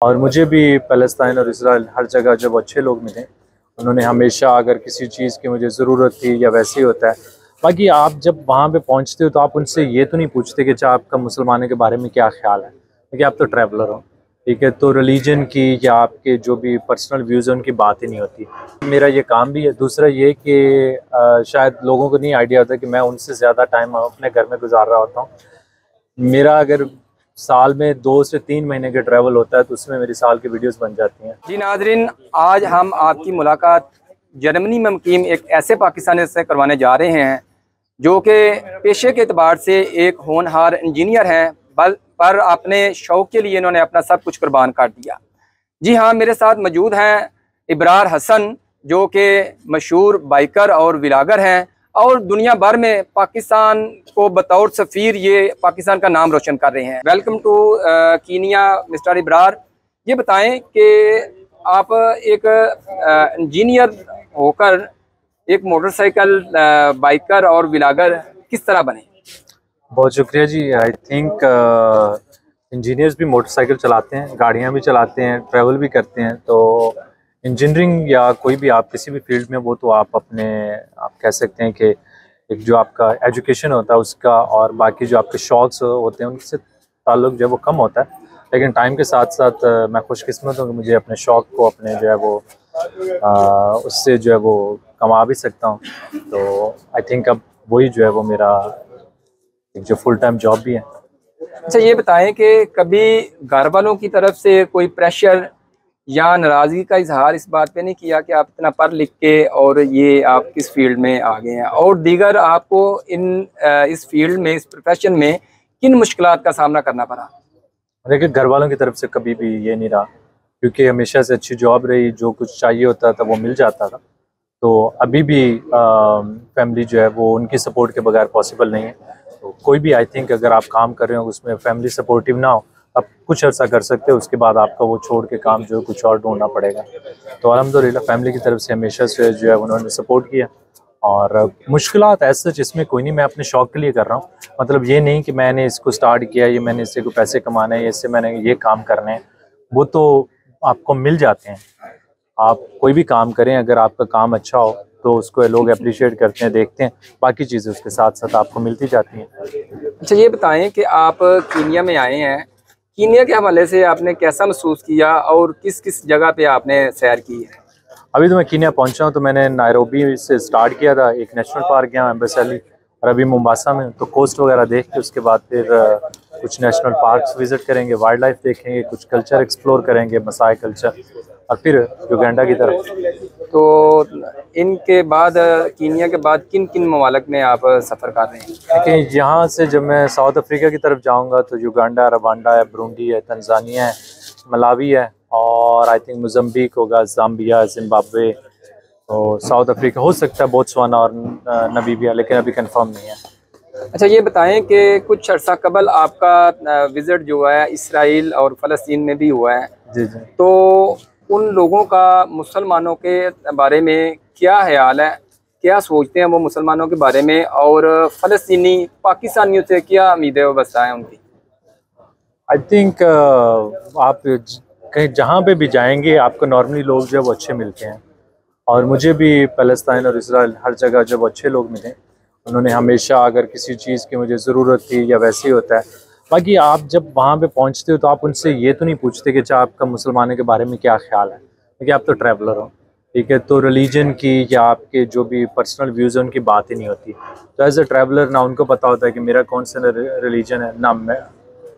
और मुझे भी फ़लस्तीन और इसराइल हर जगह जब अच्छे लोग मिले, उन्होंने हमेशा अगर किसी चीज़ की मुझे ज़रूरत थी या वैसे ही होता है। बाकी आप जब वहाँ पे पहुँचते हो तो आप उनसे ये तो नहीं पूछते कि अच्छा आपका मुसलमानों के बारे में क्या ख़्याल है, क्योंकि आप तो ट्रैवलर हो, ठीक है? तो रिलीजन की या आपके जो भी पर्सनल व्यूज़ हैं उनकी बात ही नहीं होती। मेरा ये काम भी है। दूसरा ये कि शायद लोगों को नहीं आइडिया होता कि मैं उनसे ज़्यादा टाइम अपने घर में गुज़ार रहा होता हूँ। मेरा अगर साल में 2 से 3 महीने का ट्रैवल होता है तो उसमें मेरी साल की वीडियोस बन जाती हैं। जी नाजरीन, आज हम आपकी मुलाकात जर्मनी में मुकीम एक ऐसे पाकिस्तानी से करवाने जा रहे हैं जो कि पेशे के एतबार से एक होनहार इंजीनियर हैं, पर अपने शौक़ के लिए इन्होंने अपना सब कुछ कुर्बान कर दिया। जी हाँ, मेरे साथ मौजूद हैं इब्रार हसन, जो कि मशहूर बाइकर और व्लॉगर हैं और दुनिया भर में पाकिस्तान को बतौर सफ़ीर ये पाकिस्तान का नाम रोशन कर रहे हैं। Welcome to Kenya mister Ibrar. ये बताएं कि आप एक इंजीनियर होकर एक मोटरसाइकिल बाइकर और व्लॉगर किस तरह बने? बहुत शुक्रिया जी। आई थिंक इंजीनियर्स भी मोटरसाइकिल चलाते हैं, गाड़ियाँ भी चलाते हैं, ट्रैवल भी करते हैं। तो इंजीनियरिंग या कोई भी आप किसी भी फील्ड में, वो तो आप कह सकते हैं कि एक जो आपका एजुकेशन होता है उसका और बाकी जो आपके शौक़ होते हैं उनसे ताल्लुक़ जो है वो कम होता है। लेकिन टाइम के साथ साथ मैं खुशकिस्मत हूँ कि मुझे अपने शौक़ को अपने जो है वो उससे जो है वो कमा भी सकता हूँ। तो आई थिंक अब वही जो है वो मेरा एक जो फुल टाइम जॉब भी है। अच्छा, ये बताएं कि कभी घर वालों की तरफ से कोई प्रेशर या नाराज़गी का इजहार इस बात पे नहीं किया कि आप इतना पढ़ लिख के और ये आप किस फील्ड में आ गए हैं, और दीगर आपको इस फील्ड में, इस प्रोफेशन में किन मुश्किलात का सामना करना पड़ा? देखिए, घर वालों की तरफ से कभी भी ये नहीं रहा, क्योंकि हमेशा से अच्छी जॉब रही, जो कुछ चाहिए होता था वो मिल जाता था। तो अभी भी फैमिली जो है वो उनकी सपोर्ट के बगैर पॉसिबल नहीं है। तो कोई भी आई थिंक अगर आप काम कर रहे हो उसमें फैमिली सपोर्टिव ना हो, आप कुछ अर्सा कर सकते हो, उसके बाद आपका वो छोड़ के काम जो है कुछ और ढूंढना पड़ेगा। तो अल्हम्दुलिल्लाह फैमिली की तरफ से हमेशा से जो है उन्होंने सपोर्ट किया। और मुश्किलात ऐसा इसमें कोई नहीं, मैं अपने शौक़ के लिए कर रहा हूँ। मतलब ये नहीं कि मैंने इसको स्टार्ट किया, ये मैंने इससे कोई पैसे कमाने हैं, इससे मैंने ये काम करने हैं, वो तो आपको मिल जाते हैं। आप कोई भी काम करें, अगर आपका काम अच्छा हो तो उसको लोग अप्रिशिएट करते हैं, देखते हैं, बाकी चीज़ें उसके साथ साथ आपको मिलती जाती हैं। अच्छा, ये बताएं कि आप कीनिया में आए हैं, कीनिया के हवाले से आपने कैसा महसूस किया और किस किस जगह पे आपने सैर की है? अभी तो मैं कीनिया पहुंचा हूं, तो मैंने नायरोबी से स्टार्ट किया था, एक नेशनल पार्क गया, एम्बेसली, और अभी मोम्बासा में। तो कोस्ट वगैरह देख के उसके बाद फिर कुछ नेशनल पार्क्स विज़िट करेंगे, वाइल्ड लाइफ देखेंगे, कुछ कल्चर एक्सप्लोर करेंगे, मसाई कल्चर, और फिर युगांडा की तरफ। तो इनके बाद, कीनिया के बाद किन किन ममालिक में आप सफ़र कर रहे हैं? देखिए, यहाँ से जब मैं साउथ अफ्रीका की तरफ जाऊँगा तो युगांडा, रवांडा है, बुरुंडी है, तंजानिया है, मलावी है, और आई थिंक मोज़म्बिक होगा, ज़ाम्बिया, ज़िम्बाब्वे, तो साउथ अफ्रीका हो सकता है, बोत्सवाना और नमीबिया, लेकिन अभी कंफर्म नहीं है। अच्छा, ये बताएं कि कुछ अर्सा कबल आपका विज़िट जो है इसराइल और फ़लस्तीन में भी हुआ है। जी जी। तो उन लोगों का मुसलमानों के बारे में क्या ख्याल है, क्या सोचते हैं वो मुसलमानों के बारे में, और फ़लस्तीनी पाकिस्तानियों से क्या उम्मीदें वाबस्ता हैं उनकी? आई थिंक आप कहीं जहाँ पे भी जाएंगे आपको नॉर्मली लोग जो है वो अच्छे मिलते हैं। और मुझे भी फ़लस्तीन और इसराइल हर जगह जब अच्छे लोग मिले, उन्होंने हमेशा अगर किसी चीज़ की मुझे ज़रूरत थी या वैसे ही होता है। बाकी आप जब वहाँ पे पहुँचते हो तो आप उनसे ये तो नहीं पूछते कि अच्छा आपका मुसलमानों के बारे में क्या ख़्याल है, क्योंकि आप तो ट्रैवलर हो, ठीक है? तो रिलीजन की या आपके जो भी पर्सनल व्यूज़ हैं उनकी बात ही नहीं होती। तो एज़ अ ट्रैवलर ना उनको पता होता है कि मेरा कौन सा रिलीजन है, ना मैं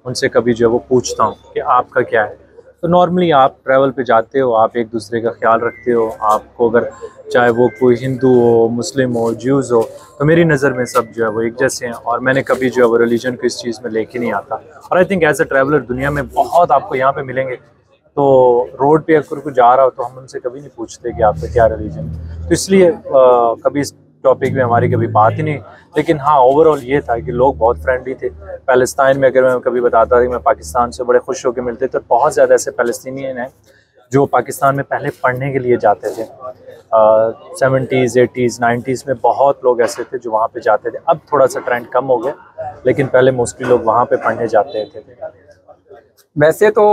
उनसे कभी जो है वो पूछता हूँ कि आपका क्या है। तो नॉर्मली आप ट्रैवल पे जाते हो, आप एक दूसरे का ख्याल रखते हो। आपको अगर चाहे वो कोई हिंदू हो, मुस्लिम हो, ज्यूज़ हो, तो मेरी नज़र में सब जो है वो एक जैसे हैं, और मैंने कभी जो है वो रिलीजन को इस चीज़ में लेके नहीं आता। और I think as a traveller दुनिया में बहुत आपको यहाँ पे मिलेंगे, तो रोड पे अगर कोई जा रहा हो तो हम उनसे कभी नहीं पूछते कि आपका क्या रिलीजन है। तो इसलिए कभी इस टॉपिक में हमारी कभी बात ही नहीं। लेकिन हाँ, ओवरऑल ये था कि लोग बहुत फ्रेंडली थे। फ़लस्तीन में अगर मैं कभी बताता था कि मैं पाकिस्तान से, बड़े खुश होकर मिलते, तो बहुत ज़्यादा ऐसे फ़लस्तीनियन हैं जो पाकिस्तान में पहले पढ़ने के लिए जाते थे। 70s 80s 90s में बहुत लोग ऐसे थे जो वहाँ पे जाते थे। अब थोड़ा सा ट्रेंड कम हो गया, लेकिन पहले मोस्टली लोग वहाँ पे पढ़ने जाते थे। वैसे तो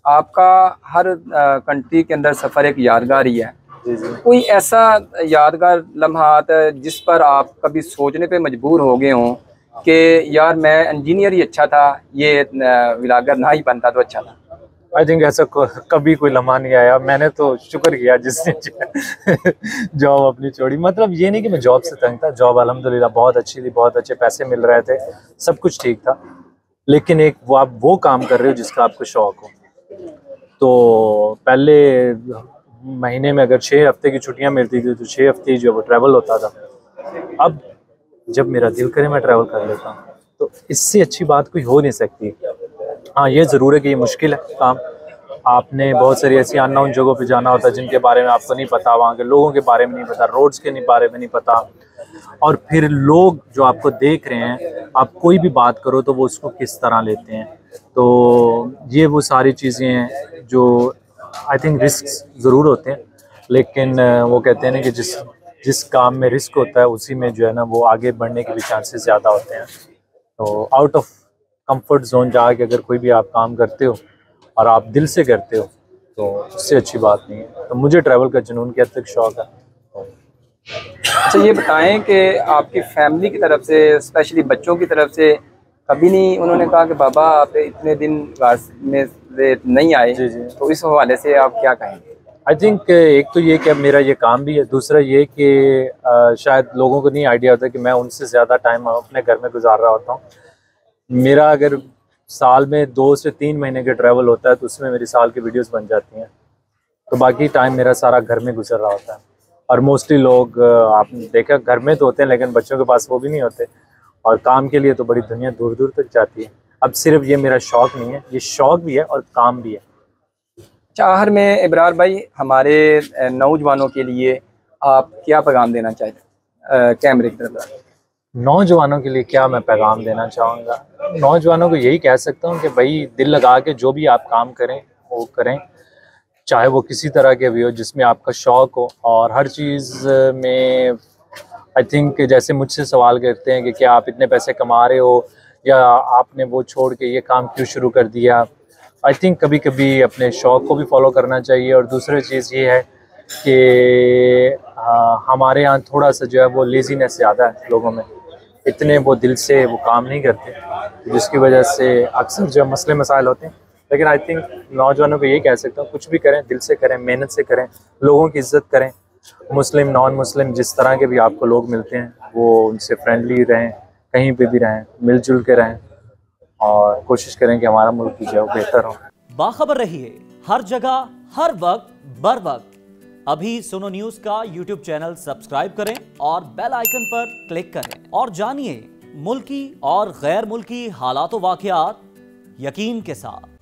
आपका हर कंट्री के अंदर सफ़र एक यादगार ही है। जी जी। कोई ऐसा यादगार लम्हात जिस पर आप कभी सोचने पे मजबूर हो गए हों कि यार मैं इंजीनियर ही अच्छा था, ये व्लॉगर ना ही बनता तो अच्छा था? आई थिंक ऐसा कभी कोई लम्हा नहीं आया। मैंने तो शुक्र किया जिसने जॉब अपनी छोड़ी। मतलब ये नहीं कि मैं जॉब से तंग था, जॉब अल्हम्दुलिल्लाह बहुत अच्छी थी, बहुत अच्छे पैसे मिल रहे थे, सब कुछ ठीक था। लेकिन एक वो आप वो काम कर रहे हो जिसका आपको शौक हो। तो पहले महीने में अगर 6 हफ्ते की छुट्टियां मिलती थी तो 6 हफ्ते जो वो ट्रैवल होता था। अब जब मेरा दिल करे मैं ट्रैवल कर लेता हूँ। तो इससे अच्छी बात कोई हो नहीं सकती। हाँ, ये ज़रूर है कि ये मुश्किल है काम। आपने बहुत सारी ऐसी अननोन जगहों पे जाना होता है जिनके बारे में आपको नहीं पता, वहाँ के लोगों के बारे में नहीं पता, रोड्स के बारे में नहीं पता। और फिर लोग जो आपको देख रहे हैं, आप कोई भी बात करो तो वो उसको किस तरह लेते हैं। तो ये वो सारी चीज़ें हैं जो आई थिंक रिस्क ज़रूर होते हैं। लेकिन वो कहते हैं ना कि जिस जिस काम में रिस्क होता है उसी में जो है ना वो आगे बढ़ने के भी चांसेस ज़्यादा होते हैं। तो आउट ऑफ कंफर्ट जोन जाके अगर कोई भी आप काम करते हो और आप दिल से करते हो तो उससे अच्छी बात नहीं है। तो मुझे ट्रैवल का जुनून की हद तक शौक है। अच्छा, ये बताएं कि आपकी फैमिली की तरफ से, स्पेशली बच्चों की तरफ से, कभी नहीं उन्होंने कहा कि बाबा आप इतने दिन घर में से नहीं आए? जी जी। तो इस हवाले से आप क्या कहेंगे? आई थिंक एक तो ये कि अब मेरा ये काम भी है, दूसरा ये कि शायद लोगों को नहीं आइडिया होता कि मैं उनसे ज़्यादा टाइम अपने घर में गुजार रहा होता हूँ। मेरा अगर साल में 2 से 3 महीने का ट्रैवल होता है तो उसमें मेरी साल की वीडियोस बन जाती हैं। तो बाकी टाइम मेरा सारा घर में गुजर रहा होता है। और मोस्टली लोग आपने देखा घर में तो होते हैं लेकिन बच्चों के पास वो भी नहीं होते। और काम के लिए तो बड़ी दुनिया दूर दूर तक जाती है। अब सिर्फ ये मेरा शौक़ नहीं है, ये शौक़ भी है और काम भी है। अच्छा, आखिर में इब्रार भाई, हमारे नौजवानों के लिए आप क्या पैगाम देना चाहते हैं कैमरे की तरफ? नौजवानों के लिए क्या मैं पैगाम देना चाहूँगा? नौजवानों को यही कह सकता हूँ कि भाई दिल लगा के जो भी आप काम करें वो करें, चाहे वो किसी तरह के भी हो जिसमें आपका शौक़ हो। और हर चीज़ में आई थिंक जैसे मुझसे सवाल करते हैं कि क्या आप इतने पैसे कमा रहे हो या आपने वो छोड़ के ये काम क्यों शुरू कर दिया। आई थिंक कभी कभी अपने शौक़ को भी फॉलो करना चाहिए। और दूसरी चीज़ ये है कि हमारे यहाँ थोड़ा सा जो है वो लेज़ीनेस ज़्यादा है लोगों में, इतने वो दिल से वो काम नहीं करते, जिसकी वजह से अक्सर जो मसले मसाइल होते हैं। लेकिन आई थिंक नौजवानों को ये कह सकता हूँ कुछ भी करें दिल से करें, मेहनत से करें, लोगों की इज़्ज़त करें। मुस्लिम नॉन मुस्लिम जिस तरह के भी आपको लोग मिलते हैं वो उनसे फ्रेंडली रहें, कहीं पे भी रहें मिलजुल के रहें और कोशिश करें कि हमारा मुल्क जो है वो बेहतर हो। बाखबर रहिए हर जगह हर वक्त बर वक्त। अभी सुनो न्यूज़ का यूट्यूब चैनल सब्सक्राइब करें और बेल आइकन पर क्लिक करें और जानिए मुल्की और गैर मुल्की हालात व वाक़यात यकीन के साथ।